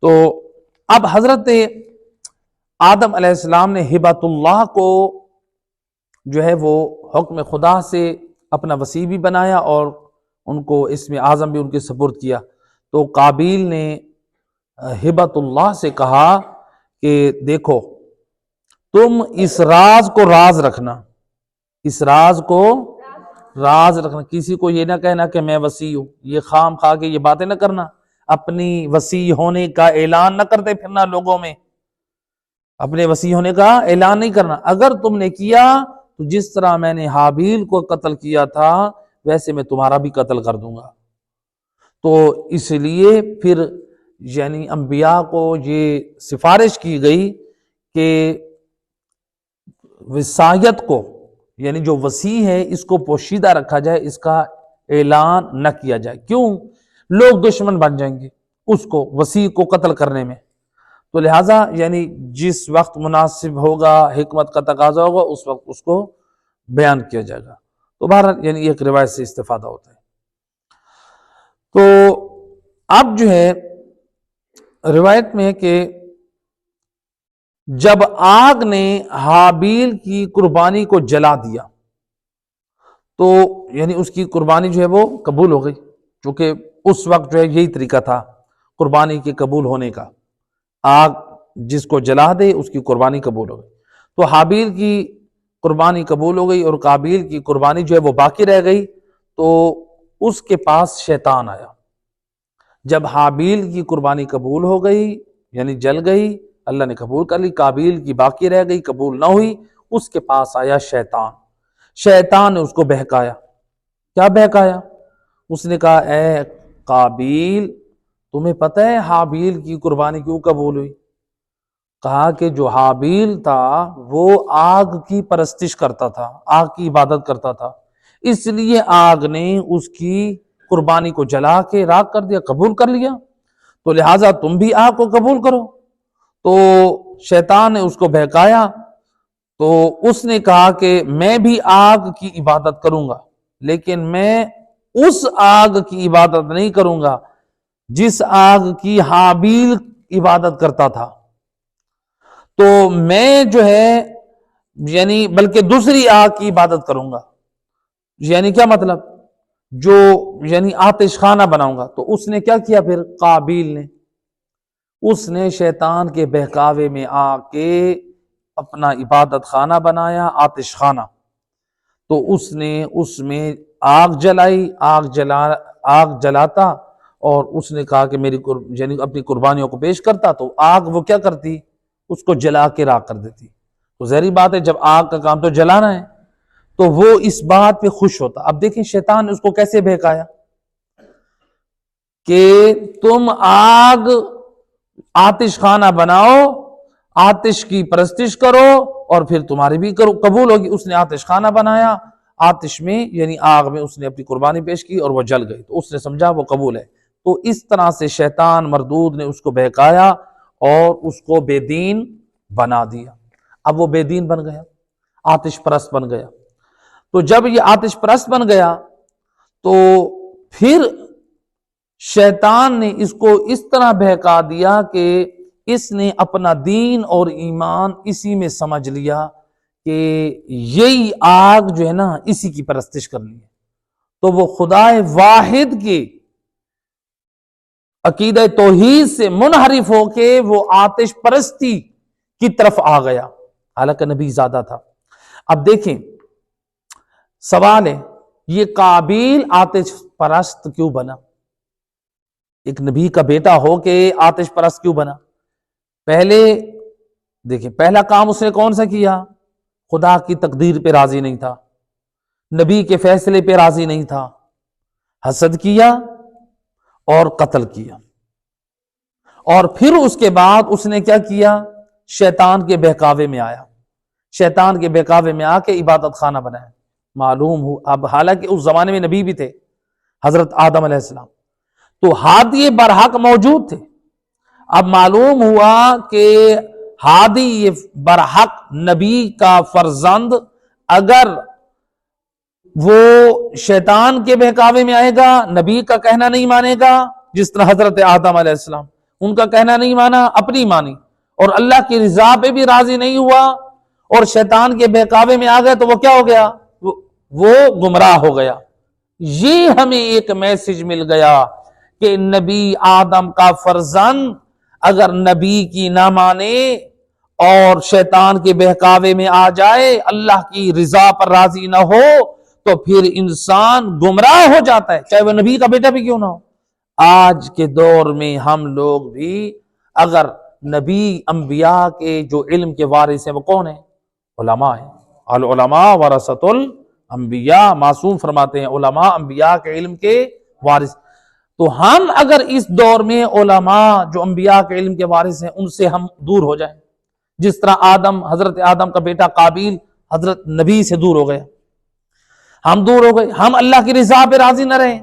تو اب حضرت آدم علیہ السلام نے ہبۃ اللہ کو جو ہے وہ حکم خدا سے اپنا وصی بھی بنایا اور ان کو اسم اعظم بھی ان کے سپرد کیا. تو قابیل نے ہبۃ اللہ سے کہا کہ دیکھو تم اس راز کو راز رکھنا, اس راز کو راز رکھنا, کسی کو یہ نہ کہنا کہ میں وصی ہوں, یہ خام خواہ کے یہ باتیں نہ کرنا, اپنی وصی ہونے کا اعلان نہ کرتے پھرنا لوگوں میں, اپنے وصی ہونے کا اعلان نہیں کرنا. اگر تم نے کیا تو جس طرح میں نے حابیل کو قتل کیا تھا ویسے میں تمہارا بھی قتل کر دوں گا. تو اس لیے پھر یعنی انبیاء کو یہ سفارش کی گئی کہ وصایت کو یعنی جو وصی ہے اس کو پوشیدہ رکھا جائے, اس کا اعلان نہ کیا جائے. کیوں؟ لوگ دشمن بن جائیں گے اس کو وصی کو قتل کرنے میں. تو لہٰذا یعنی جس وقت مناسب ہوگا, حکمت کا تقاضا ہوگا, اس وقت اس کو بیان کیا جائے گا. تو بہرحال یعنی ایک روایت سے استفادہ ہوتا ہے. تو اب جو ہے روایت میں ہے کہ جب آگ نے حابیل کی قربانی کو جلا دیا تو یعنی اس کی قربانی جو ہے وہ قبول ہو گئی, چونکہ اس وقت جو ہے یہی طریقہ تھا قربانی کے قبول ہونے کا, آگ جس کو جلا دے اس کی قربانی قبول ہو گئی. تو حابیل کی قربانی قبول ہو گئی اور قابیل کی قربانی جو ہے وہ باقی رہ گئی. تو اس کے پاس شیطان آیا. جب حابیل کی قربانی قبول ہو گئی یعنی جل گئی, اللہ نے قبول کر لی, قابیل کی باقی رہ گئی قبول نہ ہوئی, اس کے پاس آیا شیطان. شیطان نے اس کو بہکایا. کیا بہکایا؟ اس نے کہا اے قابیل تمہیں پتہ ہے حابیل کی قربانی کیوں قبول ہوئی؟ کہا کہ جو حابیل تھا وہ آگ کی پرستش کرتا تھا, آگ کی عبادت کرتا تھا, اس لیے آگ نے اس کی قربانی کو جلا کے راکھ کر دیا, قبول کر لیا. تو لہٰذا تم بھی آگ کو قبول کرو. تو شیطان نے اس کو بہکایا تو اس نے کہا کہ میں بھی آگ کی عبادت کروں گا، لیکن میں اس آگ کی عبادت نہیں کروں گا جس آگ کی حابیل عبادت کرتا تھا، تو میں جو ہے یعنی بلکہ دوسری آگ کی عبادت کروں گا۔ یعنی کیا مطلب؟ جو یعنی آتش خانہ بناؤں گا۔ تو اس نے کیا کیا پھر؟ قابیل نے، اس نے شیطان کے بہکاوے میں آ کے اپنا عبادت خانہ بنایا، آتش خانہ۔ تو اس نے اس میں آگ جلائی، آگ جلاتا اور اس نے کہا کہ میری یعنی اپنی قربانیوں کو پیش کرتا، تو آگ وہ کیا کرتی؟ اس کو جلا کے راکھ کر دیتی۔ تو ظاہری بات ہے جب آگ کا کام تو جلانا ہے تو وہ اس بات پہ خوش ہوتا۔ اب دیکھیں شیطان نے اس کو کیسے بہکایا کہ تم آتش خانہ بناؤ، آتش کی پرستش کرو اور پھر تمہاری بھی قبول ہوگی۔ اس نے آتش خانہ بنایا، آتش میں یعنی آگ میں اس نے اپنی قربانی پیش کی اور وہ جل گئی، تو اس نے سمجھا وہ قبول ہے۔ تو اس طرح سے شیطان مردود نے اس کو بہکایا اور اس کو بے دین بنا دیا۔ اب وہ بے دین بن گیا، آتش پرست بن گیا۔ تو جب یہ آتش پرست بن گیا تو پھر شیطان نے اس کو اس طرح بہکا دیا کہ اس نے اپنا دین اور ایمان اسی میں سمجھ لیا کہ یہی آگ جو ہے نا اسی کی پرستش کرنی ہے۔ تو وہ خدا واحد کے عقیدہ توحید سے منحرف ہو کے وہ آتش پرستی کی طرف آ گیا، حالانکہ نبی زیادہ تھا۔ اب دیکھیں سوال ہے، یہ قابیل آتش پرست کیوں بنا؟ ایک نبی کا بیٹا ہو کے آتش پرست کیوں بنا؟ پہلے دیکھیں پہلا کام اس نے کون سا کیا؟ خدا کی تقدیر پہ راضی نہیں تھا، نبی کے فیصلے پہ راضی نہیں تھا، حسد کیا اور قتل کیا۔ اور پھر اس کے بعد اس نے کیا کیا؟ شیطان کے بہکاوے میں آیا، شیطان کے بہکاوے میں آ کے عبادت خانہ بنایا۔ معلوم ہو اب حالانکہ اس زمانے میں نبی بھی تھے، حضرت آدم علیہ السلام، تو ہادی برحق موجود تھے۔ اب معلوم ہوا کہ ہادی برحق نبی کا فرزند اگر وہ شیطان کے بہکاوے میں آئے گا، نبی کا کہنا نہیں مانے گا، جس طرح حضرت آدم علیہ السلام ان کا کہنا نہیں مانا، اپنی مانی، اور اللہ کی رضا پہ بھی راضی نہیں ہوا اور شیطان کے بہکاوے میں آ گئے، تو وہ کیا ہو گیا؟ وہ گمراہ ہو گیا۔ یہ ہمیں ایک میسج مل گیا کہ نبی آدم کا فرزند اگر نبی کی نہ مانے اور شیطان کے بہکاوے میں آ جائے، اللہ کی رضا پر راضی نہ ہو، تو پھر انسان گمراہ ہو جاتا ہے، چاہے وہ نبی کا بیٹا بھی کیوں نہ ہو۔ آج کے دور میں ہم لوگ بھی اگر نبی انبیاء کے جو علم کے وارث ہیں وہ کون ہیں؟ علماء ہیں۔ العلماء ورثۃ الانبیاء، معصوم فرماتے ہیں علماء انبیاء کے علم کے وارث۔ تو ہم اگر اس دور میں علماء جو انبیاء کے علم کے وارث ہیں ان سے ہم دور ہو جائیں، جس طرح حضرت آدم کا بیٹا قابیل حضرت نبی سے دور ہو گئے، ہم دور ہو گئے، ہم اللہ کی رضا پہ راضی نہ رہیں،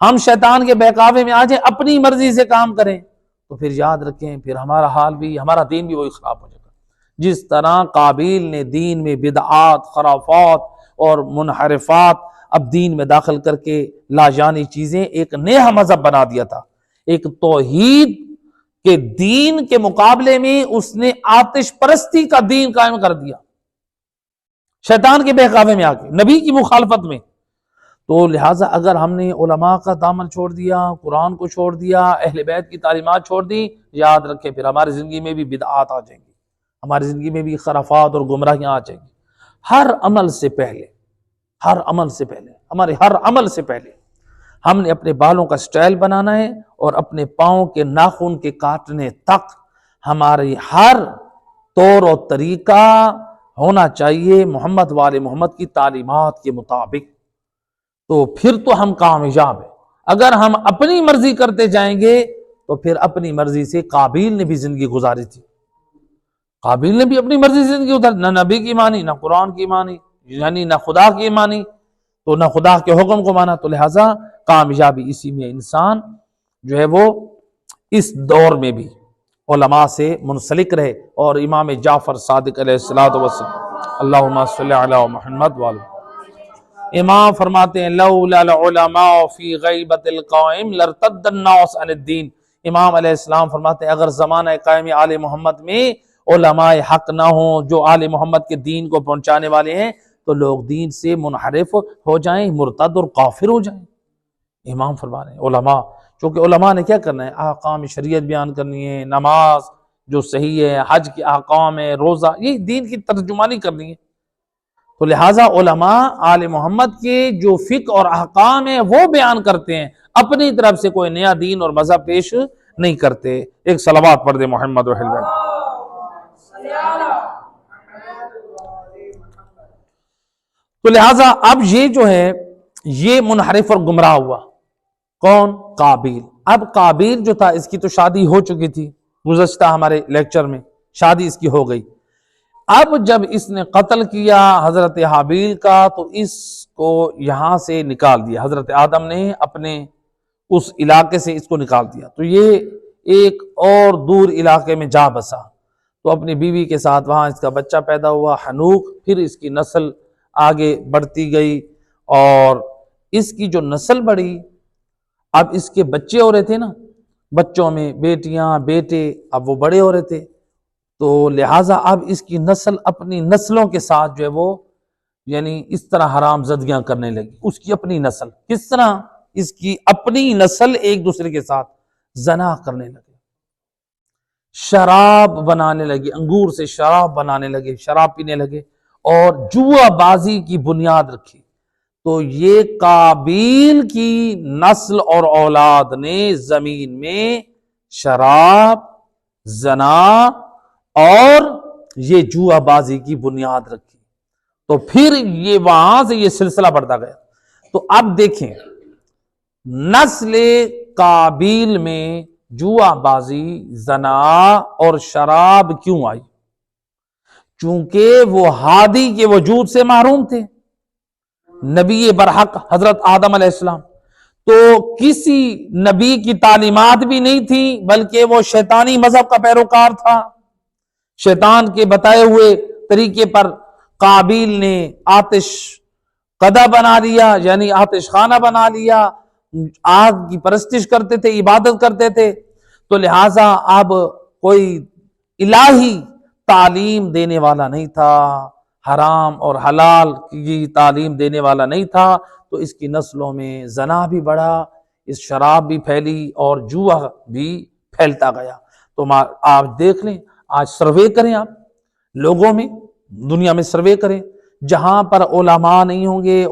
ہم شیطان کے بہکاوے میں آ جائیں، اپنی مرضی سے کام کریں، تو پھر یاد رکھیں پھر ہمارا حال بھی، ہمارا دین بھی وہی خراب ہو جائے گا۔ جس طرح قابیل نے دین میں بدعات، خرافات اور منحرفات اب دین میں داخل کر کے لاجانی چیزیں ایک نیا مذہب بنا دیا تھا، ایک توحید کے دین کے مقابلے میں اس نے آتش پرستی کا دین قائم کر دیا، شیطان کے بہکاوے میں آ کے، نبی کی مخالفت میں۔ تو لہٰذا اگر ہم نے علماء کا دامن چھوڑ دیا، قرآن کو چھوڑ دیا، اہل بیت کی تعلیمات چھوڑ دی، یاد رکھیں پھر ہماری زندگی میں بھی بدعات آ جائیں گی، ہماری زندگی میں بھی خرافات اور گمراہیاں آ جائیں گی۔ ہر عمل سے پہلے ہمارے ہر عمل سے پہلے ہم نے اپنے بالوں کا سٹائل بنانا ہے، اور اپنے پاؤں کے ناخن کے کاٹنے تک ہماری ہر طور و طریقہ ہونا چاہیے محمد وال محمد کی تعلیمات کے مطابق، تو پھر تو ہم کامیاب ہیں۔ اگر ہم اپنی مرضی کرتے جائیں گے تو پھر اپنی مرضی سے قابیل نے بھی زندگی گزاری تھی، قابیل نے بھی اپنی مرضی سے زندگی گزاری، نہ نبی کی مانی، نہ قرآن کی مانی، یعنی نہ خدا کی مانی، تو نہ خدا کے حکم کو مانا۔ تو لہٰذا کامیابی اسی میں انسان جو ہے وہ اس دور میں بھی علماء سے منسلک رہے، اور امام جعفر صادق علیہ الصلوۃ والسلام اللہم صلی علی محمد والہ۔ امام فرماتے ہیں لولا العلماء فی غیبت القائم لارتد الناس عن الدین۔ امام علیہ السلام فرماتے ہیں اگر زمانہ قائم آل محمد میں علماء حق نہ ہوں جو آل محمد کے دین کو پہنچانے والے ہیں تو لوگ دین سے منحرف ہو جائیں، مرتد اور کافر ہو جائیں۔ امام فرما رہے ہیں علماء، چونکہ علماء نے کیا کرنا ہے؟ احکام شریعت بیان کرنی ہے، نماز جو صحیح ہے، حج کے احکام ہے، روزہ، یہ دین کی ترجمانی کرنی ہے۔ تو لہٰذا علماء آل محمد کے جو فقہ اور احکام ہیں وہ بیان کرتے ہیں، اپنی طرف سے کوئی نیا دین اور مذہب پیش نہیں کرتے۔ ایک صلوات پڑھ دے محمد و حلوہ۔ تو لہٰذا اب یہ جو ہے یہ منحرف اور گمراہ ہوا۔ کون؟ قابیل۔ اب قابیل جو تھا اس کی تو شادی ہو چکی تھی، گزشتہ ہمارے لیکچر میں شادی اس کی ہو گئی۔ اب جب اس نے قتل کیا حضرت حابیل کا تو اس کو یہاں سے نکال دیا، حضرت آدم نے اپنے اس علاقے سے اس کو نکال دیا، تو یہ ایک اور دور علاقے میں جا بسا، تو اپنی بیوی کے ساتھ وہاں اس کا بچہ پیدا ہوا حنوک، پھر اس کی نسل آگے بڑھتی گئی، اور اس کی جو نسل بڑھی، اب اس کے بچے ہو رہے تھے نا، بچوں میں بیٹیاں بیٹے، اب وہ بڑے ہو رہے تھے، تو لہٰذا اب اس کی نسل اپنی نسلوں کے ساتھ جو ہے وہ یعنی اس طرح حرام زدیاں کرنے لگی۔ اس کی اپنی نسل کس طرح؟ اس کی اپنی نسل ایک دوسرے کے ساتھ زنا کرنے لگے، شراب بنانے لگے، انگور سے شراب بنانے لگے، شراب پینے لگے، اور جوا بازی کی بنیاد رکھی۔ تو یہ قابیل کی نسل اور اولاد نے زمین میں شراب، زنا اور یہ جوا بازی کی بنیاد رکھی، تو پھر یہ وہاں سے یہ سلسلہ بڑھتا گیا۔ تو اب دیکھیں نسل قابیل میں جوا بازی، زنا اور شراب کیوں آئی؟ چونکہ وہ ہادی کے وجود سے محروم تھے، نبی برحق حضرت آدم علیہ السلام، تو کسی نبی کی تعلیمات بھی نہیں تھی، بلکہ وہ شیطانی مذہب کا پیروکار تھا۔ شیطان کے بتائے ہوئے طریقے پر قابیل نے آتش قدہ بنا لیا، یعنی آتش خانہ بنا لیا، آگ کی پرستش کرتے تھے، عبادت کرتے تھے، تو لہٰذا اب کوئی الہی تعلیم دینے والا نہیں تھا، حرام اور حلال کی تعلیم دینے والا نہیں تھا، تو اس کی نسلوں میں زنا بھی بڑھا، اس شراب بھی پھیلی اور جوا بھی پھیلتا گیا۔ تو آپ دیکھ لیں، آج سروے کریں، آپ لوگوں میں دنیا میں سروے کریں، جہاں پر علماء نہیں ہوں گے،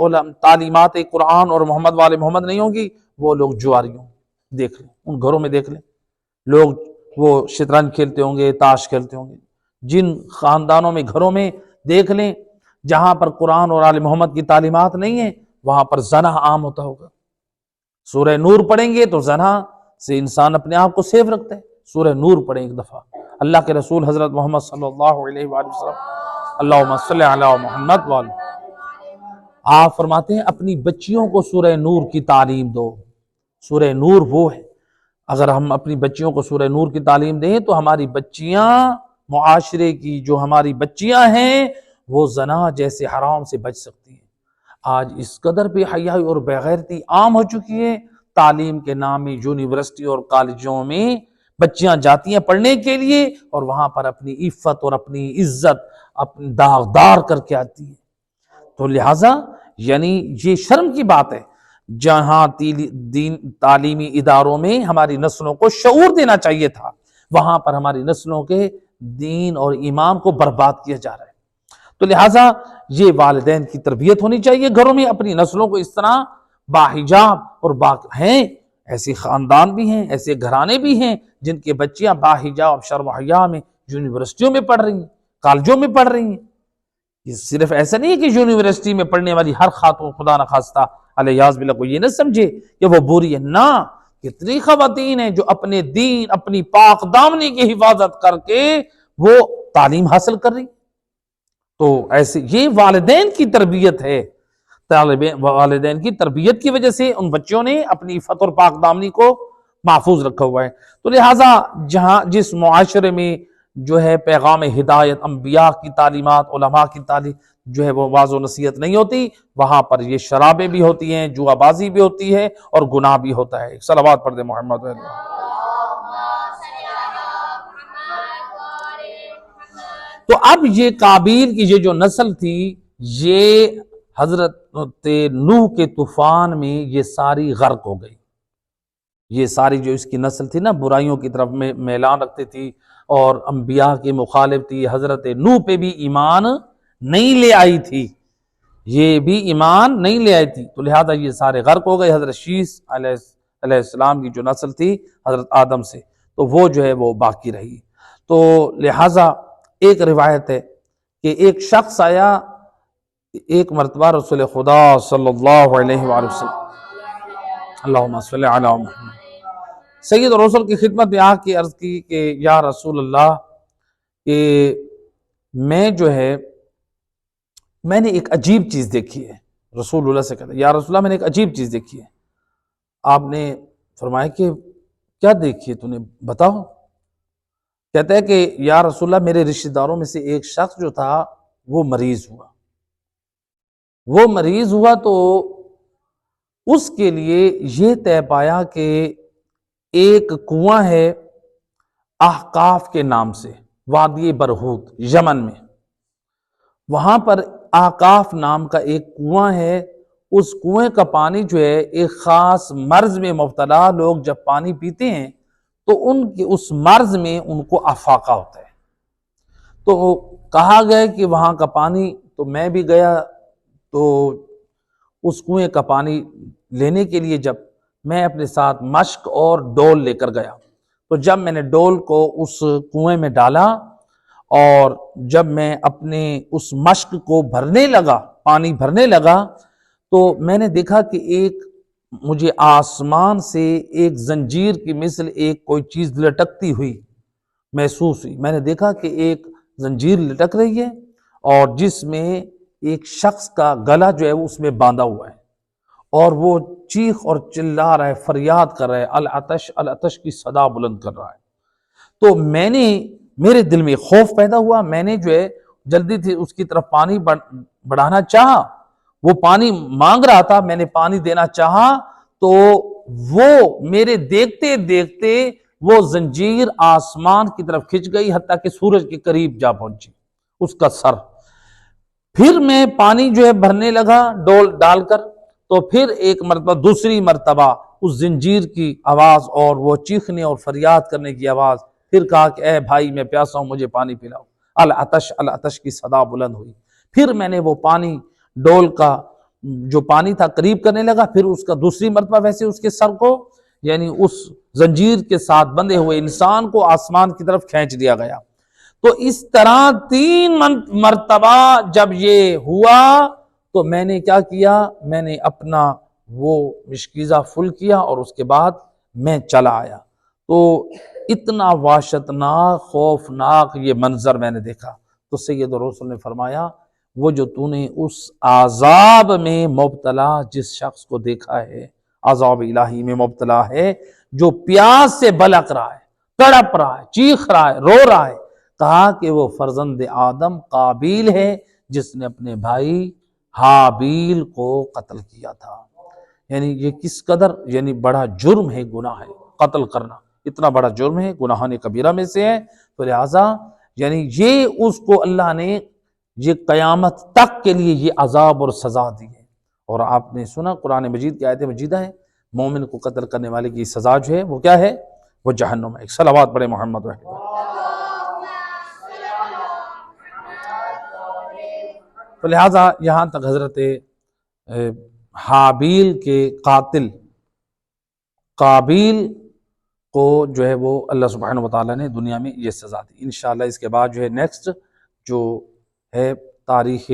تعلیمات قرآن اور محمد والے محمد نہیں ہوں گی، وہ لوگ جواری ہوں۔ دیکھ لیں ان گھروں میں، دیکھ لیں لوگ وہ شطرنج کھیلتے ہوں گے، تاش کھیلتے ہوں گے۔ جن خاندانوں میں، گھروں میں دیکھ لیں جہاں پر قرآن اور آل محمد کی تعلیمات نہیں ہیں، وہاں پر زنا عام ہوتا ہوگا۔ سورہ نور پڑھیں گے تو زنا سے انسان اپنے آپ کو سیف رکھتا ہے۔ سورہ نور پڑھیں ایک دفعہ، اللہ کے رسول حضرت محمد صلی اللہ علیہ وآلہ وسلم اللہم صلی علی محمد والہ، آپ فرماتے ہیں اپنی بچیوں کو سورہ نور کی تعلیم دو۔ سورہ نور وہ ہے، اگر ہم اپنی بچیوں کو سورہ نور کی تعلیم دیں تو ہماری بچیاں، معاشرے کی جو ہماری بچیاں ہیں، وہ زنا جیسے حرام سے بچ سکتی ہیں۔ آج اس قدر بے حیائی اور بےغیرتی عام ہو چکی ہے، تعلیم کے نام میں یونیورسٹی اور کالجوں میں بچیاں جاتی ہیں پڑھنے کے لیے، اور وہاں پر اپنی عفت اور اپنی عزت اپنی داغدار کر کے آتی ہیں۔ تو لہٰذا یعنی یہ شرم کی بات ہے، جہاں تعلیمی اداروں میں ہماری نسلوں کو شعور دینا چاہیے تھا، وہاں پر ہماری نسلوں کے دین اور ایمان کو برباد کیا جا رہا ہے۔ تو لہٰذا یہ والدین کی تربیت ہونی چاہیے گھروں میں، اپنی نسلوں کو اس طرح باحجاب اور ہیں ایسے خاندان بھی ہیں، ایسے گھرانے بھی ہیں جن کے بچیاں باحجاب شرم و حیا میں یونیورسٹیوں میں پڑھ رہی ہیں، کالجوں میں پڑھ رہی ہیں۔ یہ صرف ایسا نہیں ہے کہ یونیورسٹی میں پڑھنے والی ہر خاتون خدا نخواستہ علیہ باللہ کو یہ نہ سمجھے کہ وہ بری ہے، نہ، کتنی خواتین ہیں جو اپنے دین، اپنی پاک دامنی کی حفاظت کر کے وہ تعلیم حاصل کر رہی۔ تو ایسے یہ والدین کی تربیت ہے، والدین کی تربیت کی وجہ سے ان بچوں نے اپنی عفت اور پاک دامنی کو محفوظ رکھا ہوا ہے۔ تو لہٰذا جہاں جس معاشرے میں جو ہے پیغام ہدایت، انبیاء کی تعلیمات، علماء کی تعلیم جو ہے وہ واضح و نصیحت نہیں ہوتی، وہاں پر یہ شرابیں بھی ہوتی ہیں، جوا بازی بھی ہوتی ہے، اور گناہ بھی ہوتا ہے۔ صلوات پڑھ دیں محمد و تو اب یہ قابیل کی یہ جو نسل تھی، یہ حضرت نوح کے طوفان میں یہ ساری غرق ہو گئی۔ یہ ساری جو اس کی نسل تھی نا، برائیوں کی طرف میں میلان رکھتی تھی اور انبیاء کی مخالف تھی، حضرت نوح پہ بھی ایمان نہیں لے آئی تھی، یہ بھی ایمان نہیں لے آئی تھی، تو لہذا یہ سارے غرق ہو گئے۔ حضرت شیث علیہ السلام کی جو نسل تھی حضرت آدم سے، تو وہ جو ہے وہ باقی رہی۔ تو لہذا ایک روایت ہے کہ ایک شخص آیا ایک مرتبہ رسول خدا صلی اللہ علیہ وآلہ وسلم، اللہم صلی علی محمد، سید رسول کی خدمت میں آ کے عرض کی کہ یا رسول اللہ، کہ میں جو ہے میں نے ایک عجیب چیز دیکھی ہے۔ رسول اللہ سے کہتے ہیں یا رسول اللہ، میں نے ایک عجیب چیز دیکھی ہے۔ آپ نے فرمایا کہ کیا دیکھی ہے تو نے بتاؤ۔ کہتا ہے کہ یا رسول اللہ، میرے رشتہ داروں میں سے ایک شخص جو تھا وہ مریض ہوا۔ وہ مریض ہوا تو اس کے لیے یہ طے پایا کہ ایک کنواں ہے احقاف کے نام سے، وادی برہوت یمن میں، وہاں پر احقاف نام کا ایک کنواں ہے۔ اس کنویں کا پانی جو ہے ایک خاص مرض میں مبتلا لوگ جب پانی پیتے ہیں تو ان کے اس مرض میں ان کو افاقہ ہوتا ہے۔ تو کہا گیا کہ وہاں کا پانی، تو میں بھی گیا، تو اس کنویں کا پانی لینے کے لیے جب میں اپنے ساتھ مشک اور ڈول لے کر گیا، تو جب میں نے ڈول کو اس کنویں میں ڈالا اور جب میں اپنے اس مشک کو بھرنے لگا، پانی بھرنے لگا، تو میں نے دیکھا کہ ایک مجھے آسمان سے ایک زنجیر کی مثل ایک کوئی چیز لٹکتی ہوئی محسوس ہوئی۔ میں نے دیکھا کہ ایک زنجیر لٹک رہی ہے اور جس میں ایک شخص کا گلا جو ہے اس میں باندھا ہوا ہے، اور وہ چیخ اور چلا رہا ہے، فریاد کر رہا ہے، العطش العطش کی صدا بلند کر رہا ہے۔ تو میرے دل میں خوف پیدا ہوا، میں نے جو ہے جلدی تھی اس کی طرف پانی بڑھانا چاہا، وہ پانی مانگ رہا تھا، میں نے پانی دینا چاہا تو وہ میرے دیکھتے دیکھتے وہ زنجیر آسمان کی طرف کھنچ گئی، حتیٰ کہ سورج کے قریب جا پہنچی اس کا سر۔ پھر میں پانی جو ہے بھرنے لگا ڈول ڈال کر، تو پھر ایک مرتبہ، دوسری مرتبہ اس زنجیر کی آواز اور وہ چیخنے اور فریاد کرنے کی آواز، پھر کہا کہ اے بھائی میں پیاسا ہوں، مجھے پانی پلاؤ، العطش العطش کی صدا بلند ہوئی۔ پھر میں نے وہ پانی ڈول کا جو پانی تھا قریب کرنے لگا، پھر اس کا دوسری مرتبہ ویسے اس کے سر کو، یعنی اس زنجیر کے ساتھ بندھے ہوئے انسان کو آسمان کی طرف کھینچ دیا گیا۔ تو اس طرح 3 مرتبہ جب یہ ہوا تو میں نے کیا کیا، میں نے اپنا وہ مشکیزہ فل کیا اور اس کے بعد میں چلا آیا۔ تو اتنا وحشتناک خوفناک یہ منظر میں نے دیکھا۔ تو سید رسول نے فرمایا، وہ جو تو نے اس عذاب میں مبتلا جس شخص کو دیکھا ہے، عذاب الہی میں مبتلا ہے، جو پیاس سے بلک رہا ہے، تڑپ رہا ہے، چیخ رہا ہے، رو رہا ہے، کہا کہ وہ فرزند آدم قابیل ہے جس نے اپنے بھائی حابیل کو قتل کیا تھا۔ یعنی یہ کس قدر یعنی بڑا جرم ہے، گناہ ہے قتل کرنا، اتنا بڑا جرم ہے، گناہان کبیرہ میں سے ہے۔ تو لہٰذا یعنی یہ اس کو اللہ نے یہ قیامت تک کے لیے یہ عذاب اور سزا دی ہے۔ اور آپ نے سنا قرآن مجید کی آیت مجیدہ ہے، مومن کو قتل کرنے والے کی سزا جو ہے وہ کیا ہے، وہ جہنم ہے۔ ایک صلوات پڑھے محمد و تو لہٰذا یہاں تک حضرت حابیل کے قاتل قابیل کو جو ہے وہ اللہ سبحانہ وتعالیٰ نے دنیا میں یہ سزا دی۔ انشاءاللہ اس کے بعد جو ہے نیکسٹ جو ہے تاریخ